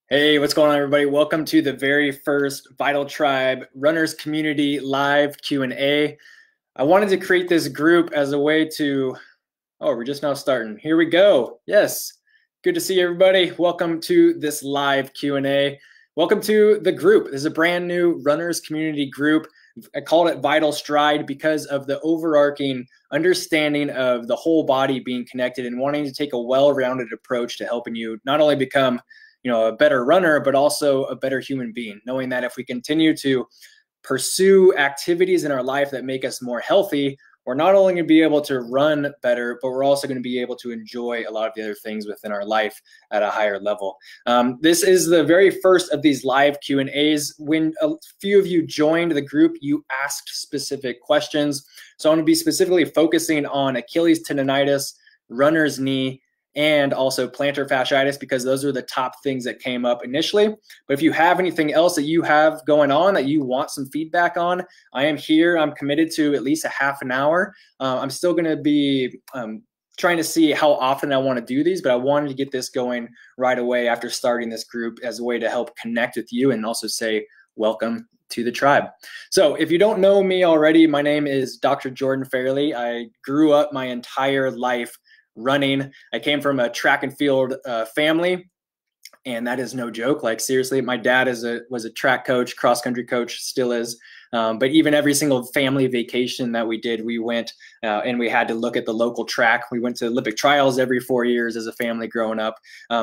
Hey, what's going on, everybody? Welcome to the very first Vital Tribe Runners Community Live Q&A. I wanted to create this group as a way to, we're just now starting. Here we go. Yes, good to see everybody. Welcome to this live Q&A. Welcome to the group. This is a brand new Runners Community group. I called it Vital Stride because of the overarching understanding of the whole body being connected and wanting to take a well-rounded approach to helping you not only become a better runner, but also a better human being, knowing that if we continue to pursue activities in our life that make us more healthy, we're not only going to be able to run better, but we're also going to be able to enjoy a lot of the other things within our life at a higher level. This is the very first of these live Q&As. When a few of you joined the group, you asked specific questions. So I'm going to be specifically focusing on Achilles tendonitis, runner's knee, and also plantar fasciitis, because those are the top things that came up initially. But if you have anything else that you have going on that you want some feedback on, I am here. I'm committed to at least a half an hour. I'm still going to be trying to see how often I want to do these, but I wanted to get this going right away after starting this group as a way to help connect with you and also say welcome to the tribe. So if you don't know me already, my name is Dr. Jordan Fairley. I grew up my entire life running. I came from a track and field family, and that is no joke. Like, seriously, my dad was a track coach, cross country coach, still is. But even every single family vacation that we did, we went and we had to look at the local track. We went to Olympic trials every 4 years as a family growing up.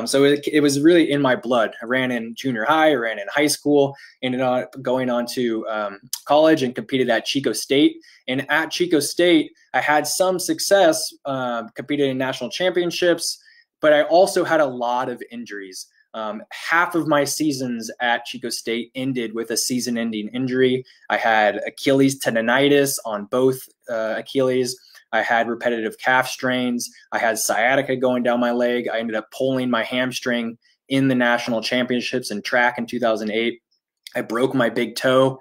So it was really in my blood. I ran in junior high, I ran in high school, ended up going on to college and competed at Chico State. And at Chico State, I had some success, competed in national championships, but I also had a lot of injuries. Half of my seasons at Chico State ended with a season-ending injury. I had Achilles tendonitis on both Achilles. I had repetitive calf strains. I had sciatica going down my leg. I ended up pulling my hamstring in the national championships in track in 2008. I broke my big toe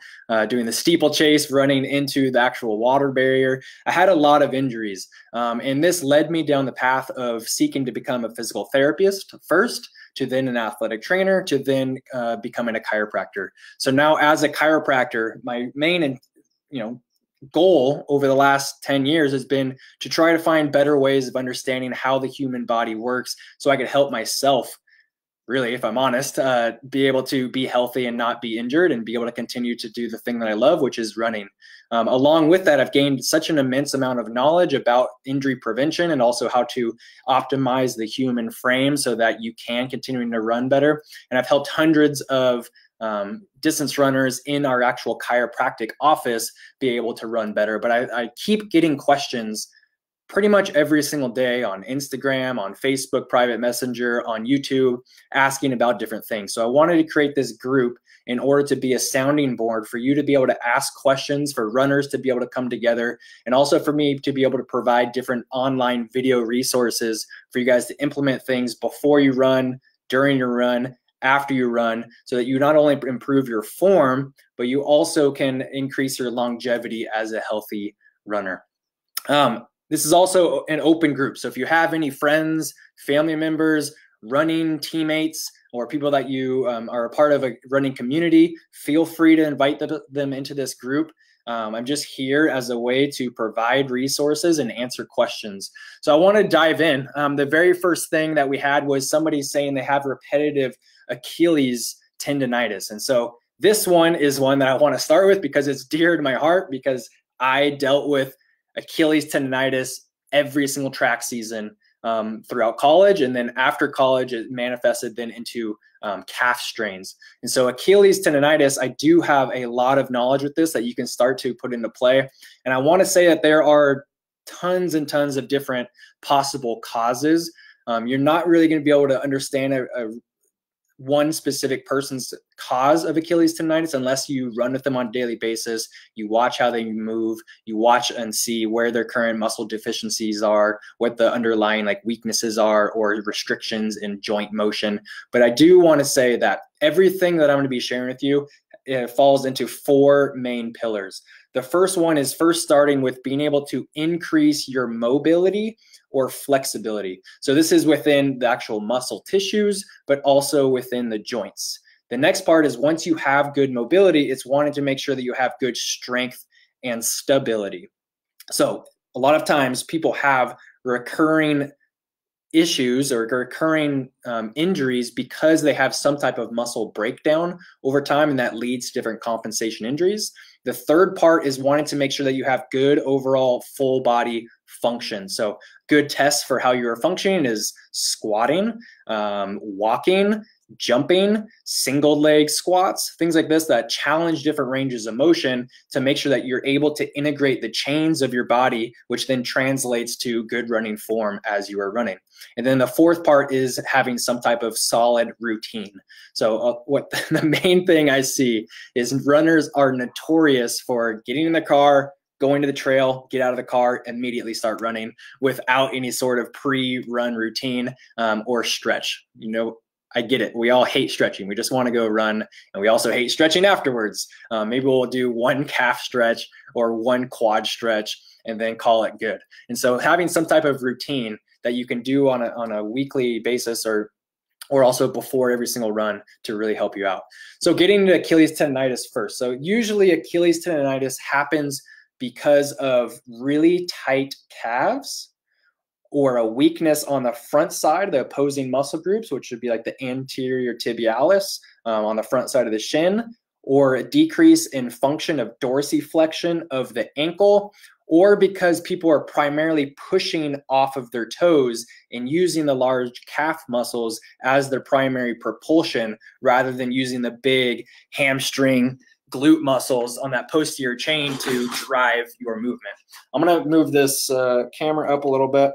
doing the steeplechase, running into the actual water barrier. I had a lot of injuries, and this led me down the path of seeking to become a physical therapist first, to then an athletic trainer, to then becoming a chiropractor. So now, as a chiropractor, my main goal over the last 10 years has been to try to find better ways of understanding how the human body works, so I could help myself, really, if I'm honest, be able to be healthy and not be injured and be able to continue to do the thing that I love, which is running. Along with that, I've gained such an immense amount of knowledge about injury prevention and also how to optimize the human frame so that you can continue to run better. And I've helped hundreds of distance runners in our actual chiropractic office be able to run better. But I keep getting questions pretty much every single day on Instagram, on Facebook, private messenger, on YouTube, asking about different things. So I wanted to create this group in order to be a sounding board for you to be able to ask questions, for runners to be able to come together, and also for me to be able to provide different online video resources for you guys to implement things before you run, during your run, after you run, so that you not only improve your form, but you also can increase your longevity as a healthy runner. This is also an open group. So if you have any friends, family members, running teammates, or people that you are a part of a running community, feel free to invite them into this group. I'm just here as a way to provide resources and answer questions. So I want to dive in. The very first thing that we had was somebody saying they have repetitive Achilles tendonitis. And so this one is one that I want to start with because it's dear to my heart, because I dealt with Achilles tendonitis every single track season throughout college, and then after college it manifested then into calf strains. And so Achilles tendonitis, I do have a lot of knowledge with this that you can start to put into play. And I want to say that there are tons and tons of different possible causes. You're not really going to be able to understand one specific person's cause of Achilles tendonitis unless you run with them on a daily basis. You watch how they move, you watch and see where their current muscle deficiencies are, what the underlying weaknesses are or restrictions in joint motion. But I do want to say that everything that I'm going to be sharing with you, it falls into four main pillars. The first one is first starting with being able to increase your mobility or flexibility. So this is within the actual muscle tissues, but also within the joints. The next part is once you have good mobility, it's wanting to make sure that you have good strength and stability. So a lot of times people have recurring issues or recurring injuries because they have some type of muscle breakdown over time, and that leads to different compensation injuries. The third part is wanting to make sure that you have good overall full body function. So good tests for how you are functioning is squatting, walking, jumping, single leg squats, things like this that challenge different ranges of motion to make sure that you're able to integrate the chains of your body, which then translates to good running form as you are running. And then the fourth part is having some type of solid routine. So what the main thing I see is runners are notorious for getting in the car, going to the trail, get out of the car, immediately start running without any sort of pre-run routine or stretch. You know, I get it. We all hate stretching. We just want to go run, and we also hate stretching afterwards. Maybe we'll do one calf stretch or one quad stretch and then call it good. And so having some type of routine that you can do on a weekly basis or also before every single run to really help you out. So getting to Achilles tendonitis first. So usually Achilles tendonitis happens because of really tight calves or a weakness on the front side, the opposing muscle groups, which would be like the anterior tibialis on the front side of the shin, or a decrease in function of dorsiflexion of the ankle, or because people are primarily pushing off of their toes and using the large calf muscles as their primary propulsion rather than using the big hamstring glute muscles on that posterior chain to drive your movement. I'm going to move this camera up a little bit.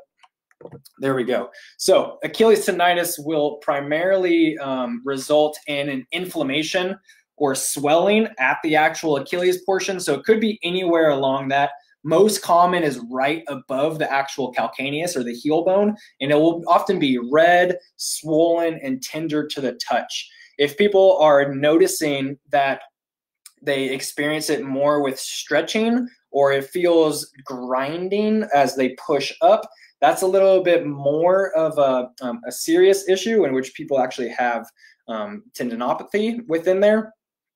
There we go. So Achilles tendonitis will primarily result in an inflammation or swelling at the actual Achilles portion. So it could be anywhere along that. Most common is right above the actual calcaneus or the heel bone, and it will often be red, swollen, and tender to the touch. If people are noticing that they experience it more with stretching or it feels grinding as they push up, that's a little bit more of a serious issue in which people actually have tendinopathy within there.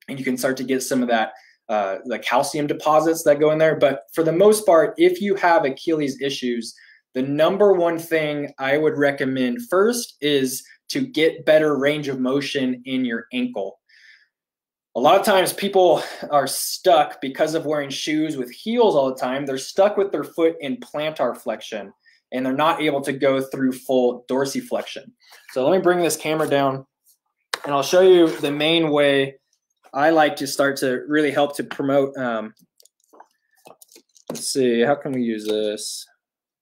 And you can start to get some of that, the calcium deposits that go in there. But for the most part, if you have Achilles issues, the number one thing I would recommend first is to get better range of motion in your ankle. A lot of times people are stuck because of wearing shoes with heels all the time. They're stuck with their foot in plantar flexion, and they're not able to go through full dorsiflexion. So let me bring this camera down, and I'll show you the main way I like to start to really help to promote. Let's see, how can we use this?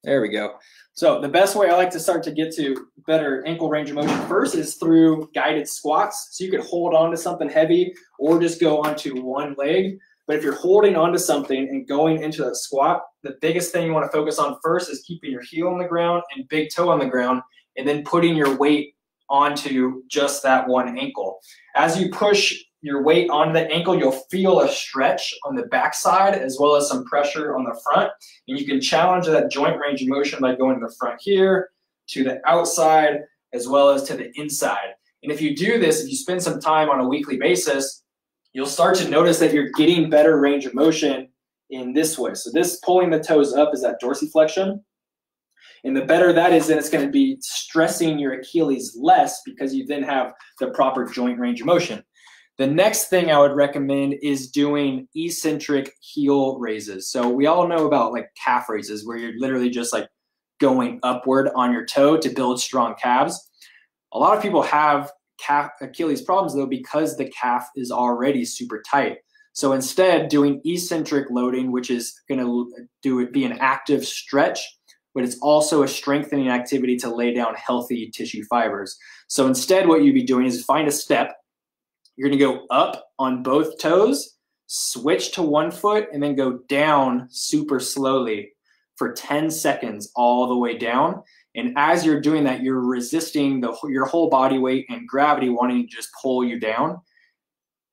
There we go. So the best way I like to start to get to better ankle range of motion first is through guided squats. So you could hold on to something heavy or just go onto one leg. But if you're holding onto something and going into that squat, the biggest thing you want to focus on first is keeping your heel on the ground and big toe on the ground, and then putting your weight onto just that one ankle. As you push your weight onto the ankle, you'll feel a stretch on the backside as well as some pressure on the front. And you can challenge that joint range of motion by going to the front here, to the outside, as well as to the inside. And if you do this, if you spend some time on a weekly basis, you'll start to notice that you're getting better range of motion in this way. So this pulling the toes up is that dorsiflexion. And the better that is, then it's going to be stressing your Achilles less because you then have the proper joint range of motion. The next thing I would recommend is doing eccentric heel raises. So we all know about like calf raises where you're literally just like going upward on your toe to build strong calves. A lot of people have calf Achilles problems though because the calf is already super tight. So instead doing eccentric loading, which is going to be an active stretch, but it's also a strengthening activity to lay down healthy tissue fibers. So instead what you'd be doing is find a step. You're going to go up on both toes, switch to one foot, and then go down super slowly for 10 seconds all the way down. And as you're doing that, you're resisting your whole body weight and gravity wanting to just pull you down.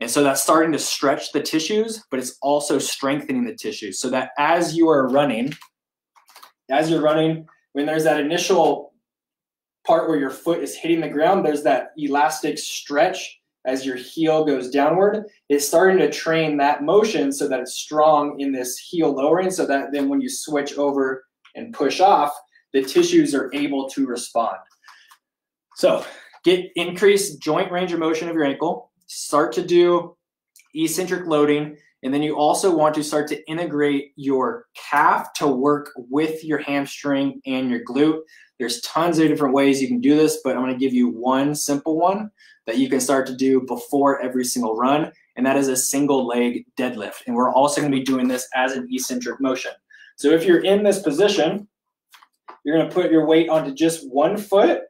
And so that's starting to stretch the tissues, but it's also strengthening the tissues so that as you're running, when there's that initial part where your foot is hitting the ground, there's that elastic stretch as your heel goes downward. It's starting to train that motion so that it's strong in this heel lowering, so that then when you switch over and push off, the tissues are able to respond. So get increased joint range of motion of your ankle, start to do eccentric loading, and then you also want to start to integrate your calf to work with your hamstring and your glute. There's tons of different ways you can do this, but I'm going to give you one simple one that you can start to do before every single run, and that is a single leg deadlift. And we're also going to be doing this as an eccentric motion. So if you're in this position, you're going to put your weight onto just one foot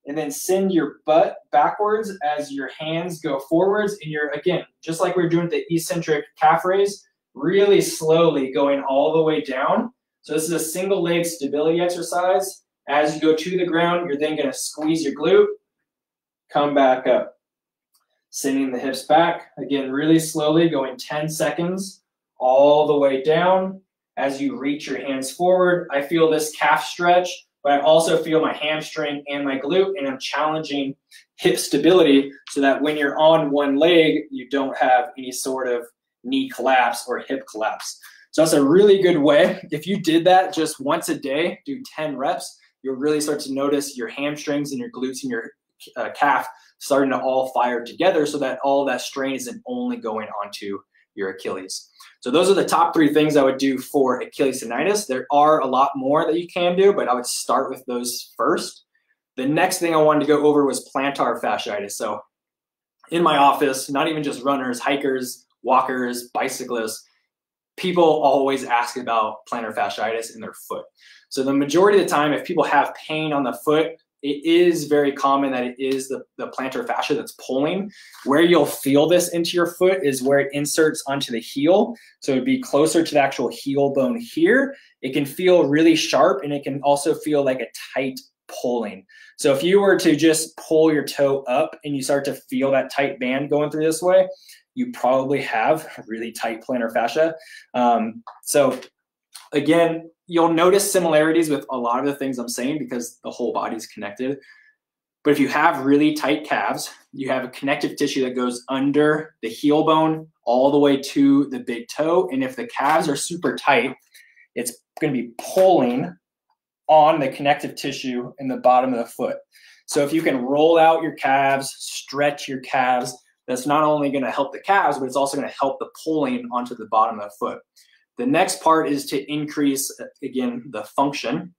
and then send your butt backwards as your hands go forwards. And you're, again, just like we were doing the eccentric calf raise, really slowly going all the way down. So this is a single leg stability exercise. As you go to the ground, you're then going to squeeze your glute, come back up, sending the hips back. Again, really slowly, going 10 seconds all the way down. As you reach your hands forward, I feel this calf stretch, but I also feel my hamstring and my glute, and I'm challenging hip stability so that when you're on one leg, you don't have any sort of knee collapse or hip collapse. So that's a really good way. If you did that just once a day, do 10 reps, you'll really start to notice your hamstrings and your glutes and your calf starting to all fire together so that all that strain isn't only going onto your Achilles. So those are the top 3 things I would do for Achilles tinnitus. There are a lot more that you can do, but I would start with those first. The next thing I wanted to go over was plantar fasciitis. So in my office, not even just runners, hikers, walkers, bicyclists, people always ask about plantar fasciitis in their foot. So the majority of the time, if people have pain on the foot, it is very common that it is the plantar fascia that's pulling. Where you'll feel this into your foot is where it inserts onto the heel. So it'd be closer to the actual heel bone here. It can feel really sharp, and it can also feel like a tight pulling. So if you were to just pull your toe up and you start to feel that tight band going through this way, you probably have really tight plantar fascia. So again, you'll notice similarities with a lot of the things I'm saying because the whole body's connected. But if you have really tight calves, you have a connective tissue that goes under the heel bone all the way to the big toe. And if the calves are super tight, it's going to be pulling on the connective tissue in the bottom of the foot. So if you can roll out your calves, stretch your calves, that's not only going to help the calves, but it's also going to help the pulling onto the bottom of the foot. The next part is to increase, again, the function.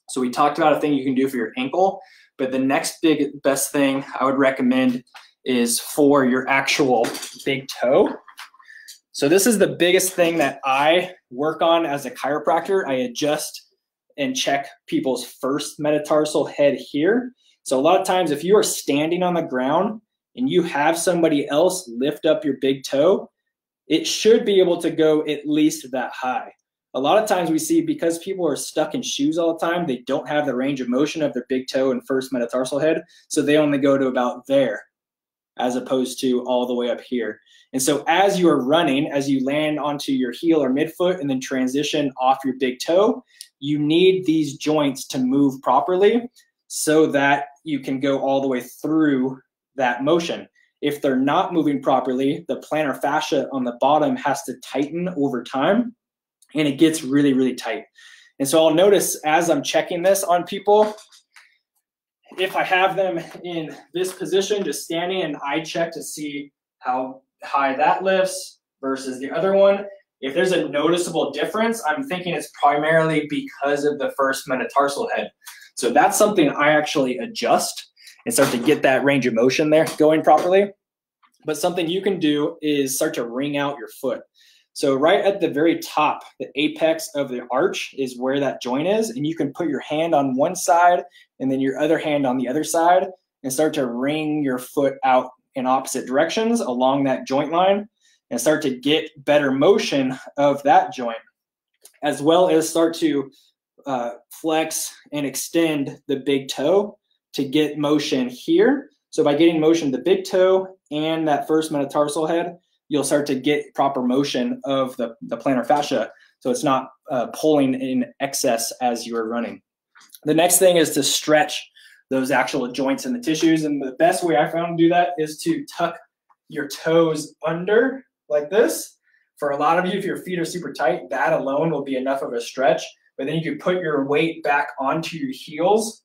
So we talked about a thing you can do for your ankle, but the next best thing I would recommend is for your actual big toe. So this is the biggest thing that I work on as a chiropractor. I adjust and check people's first metatarsal head here. So a lot of times if you are standing on the ground and you have somebody else lift up your big toe, it should be able to go at least that high. A lot of times we see, because people are stuck in shoes all the time, they don't have the range of motion of their big toe and first metatarsal head, so they only go to about there as opposed to all the way up here. And so as you are running, as you land onto your heel or midfoot and then transition off your big toe, you need these joints to move properly so that you can go all the way through that motion. If they're not moving properly, the plantar fascia on the bottom has to tighten over time, and it gets really, really tight. And so I'll notice as I'm checking this on people, if I have them in this position, just standing, and I check to see how high that lifts versus the other one, if there's a noticeable difference, I'm thinking it's primarily because of the first metatarsal head. So that's something I actually adjust and start to get that range of motion there going properly. But something you can do is start to wring out your foot. So right at the very top, the apex of the arch is where that joint is, and you can put your hand on one side and then your other hand on the other side and start to wring your foot out in opposite directions along that joint line and start to get better motion of that joint, as well as start to flex and extend the big toe to get motion here So by getting motion to the big toe and that first metatarsal head, you'll start to get proper motion of the plantar fascia. So it's not pulling in excess as you are running. The next thing is to stretch those actual joints and the tissues. And the best way I found to do that is to tuck your toes under like this. For a lot of you, if your feet are super tight, that alone will be enough of a stretch. But then you can put your weight back onto your heels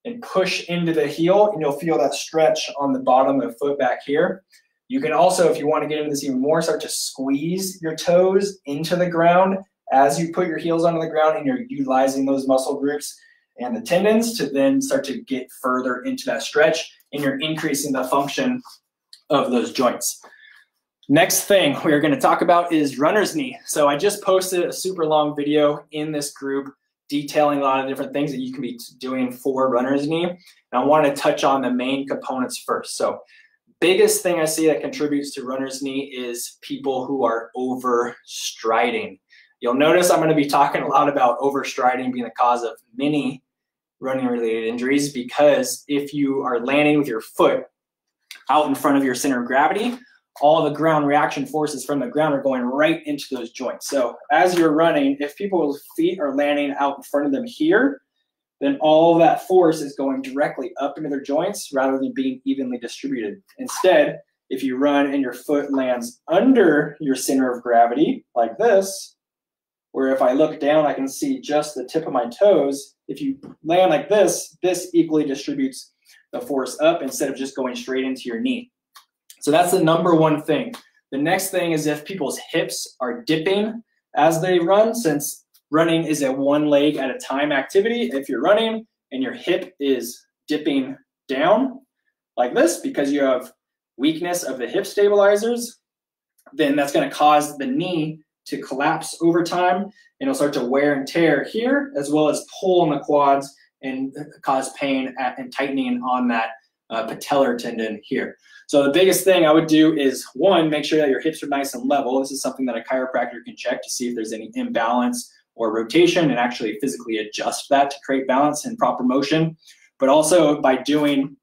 and push into the heel, and you'll feel that stretch on the bottom of the foot back here. You can also, if you want to get into this even more, start to squeeze your toes into the ground as you put your heels onto the ground, and you're utilizing those muscle groups and the tendons to then start to get further into that stretch, and you're increasing the function of those joints. Next thing we're going to talk about is runner's knee. So I just posted a super long video in this group detailing a lot of different things that you can be doing for runner's knee. And I want to touch on the main components first. So biggest thing I see that contributes to runner's knee is people who are overstriding. You'll notice I'm going to be talking a lot about overstriding being the cause of many running related injuries, because if you are landing with your foot out in front of your center of gravity, all the ground reaction forces from the ground are going right into those joints. So as you're running, if people's feet are landing out in front of them here, then all of that force is going directly up into their joints rather than being evenly distributed. Instead, if you run and your foot lands under your center of gravity like this, where if I look down, I can see just the tip of my toes. If you land like this, this equally distributes the force up instead of just going straight into your knee. So that's the number one thing. The next thing is if people's hips are dipping as they run, since running is a one leg at a time activity. If you're running and your hip is dipping down like this because you have weakness of the hip stabilizers, then that's going to cause the knee to collapse over time, and it'll start to wear and tear here, as well as pull in the quads and cause pain and tightening on that patellar tendon here. So the biggest thing I would do is, one, make sure that your hips are nice and level. This is something that a chiropractor can check to see if there's any imbalance or rotation, and actually physically adjust that to create balance and proper motion. But also by doing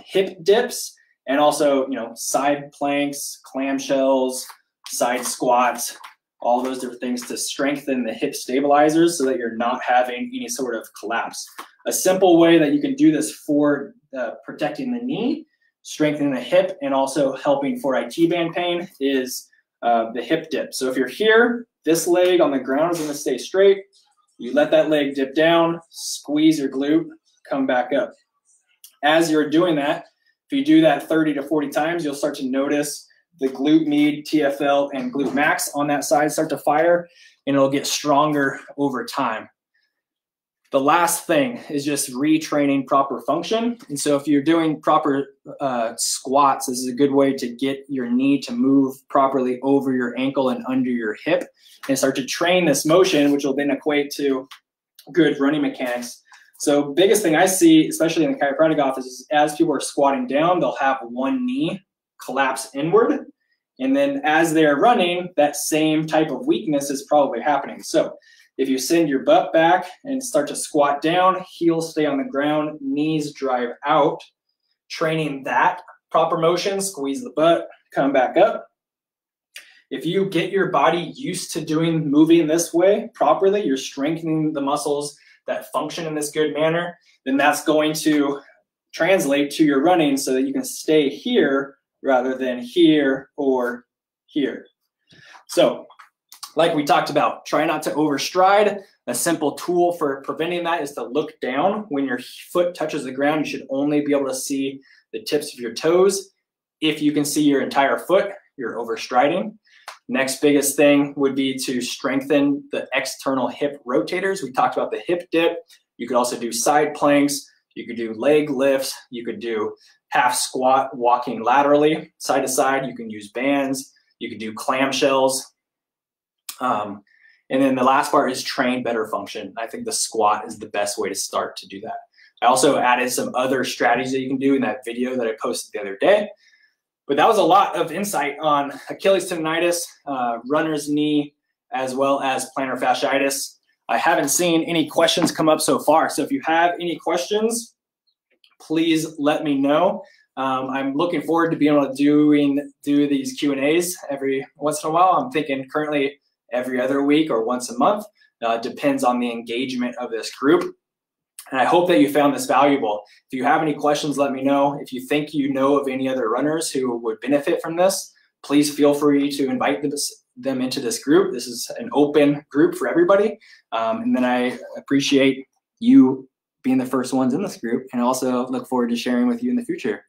hip dips, and also, side planks, clamshells, side squats, all those different things to strengthen the hip stabilizers so that you're not having any sort of collapse. A simple way that you can do this for protecting the knee, strengthening the hip, and also helping for IT band pain is the hip dip. So if you're here, this leg on the ground is going to stay straight. You let that leg dip down, squeeze your glute, come back up. As you're doing that, if you do that 30 to 40 times, you'll start to notice the glute med, TFL, and glute max on that side start to fire, and it'll get stronger over time. The last thing is just retraining proper function. And so if you're doing proper squats, this is a good way to get your knee to move properly over your ankle and under your hip, and start to train this motion, which will then equate to good running mechanics. So biggest thing I see, especially in the chiropractic office, is as people are squatting down, they'll have one knee collapse inward. And then as they're running, that same type of weakness is probably happening. So if you send your butt back and start to squat down, heels stay on the ground, knees drive out, training that proper motion, squeeze the butt, come back up. If you get your body used to moving this way properly, you're strengthening the muscles that function in this good manner, then that's going to translate to your running so that you can stay here rather than here or here. So like we talked about, try not to overstride. A simple tool for preventing that is to look down. When your foot touches the ground, you should only be able to see the tips of your toes. If you can see your entire foot, you're overstriding. Next biggest thing would be to strengthen the external hip rotators. We talked about the hip dip. You could also do side planks. You could do leg lifts. You could do half squat, walking laterally, side to side. You can use bands. You could do clamshells. And then the last part is train better function. I think the squat is the best way to start to do that. I also added some other strategies that you can do in that video that I posted the other day. But that was a lot of insight on Achilles tendonitis, runner's knee, as well as plantar fasciitis. I haven't seen any questions come up so far. So if you have any questions, please let me know. I'm looking forward to being able to do these Q&As every once in a while. I'm thinking currently every other week or once a month. Depends on the engagement of this group. And I hope that you found this valuable. If you have any questions, let me know. If you think you know of any other runners who would benefit from this, please feel free to invite them into this group. This is an open group for everybody. And then I appreciate you being the first ones in this group, and also look forward to sharing with you in the future.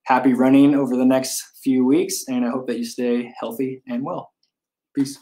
Happy running over the next few weeks, and I hope that you stay healthy and well. Peace.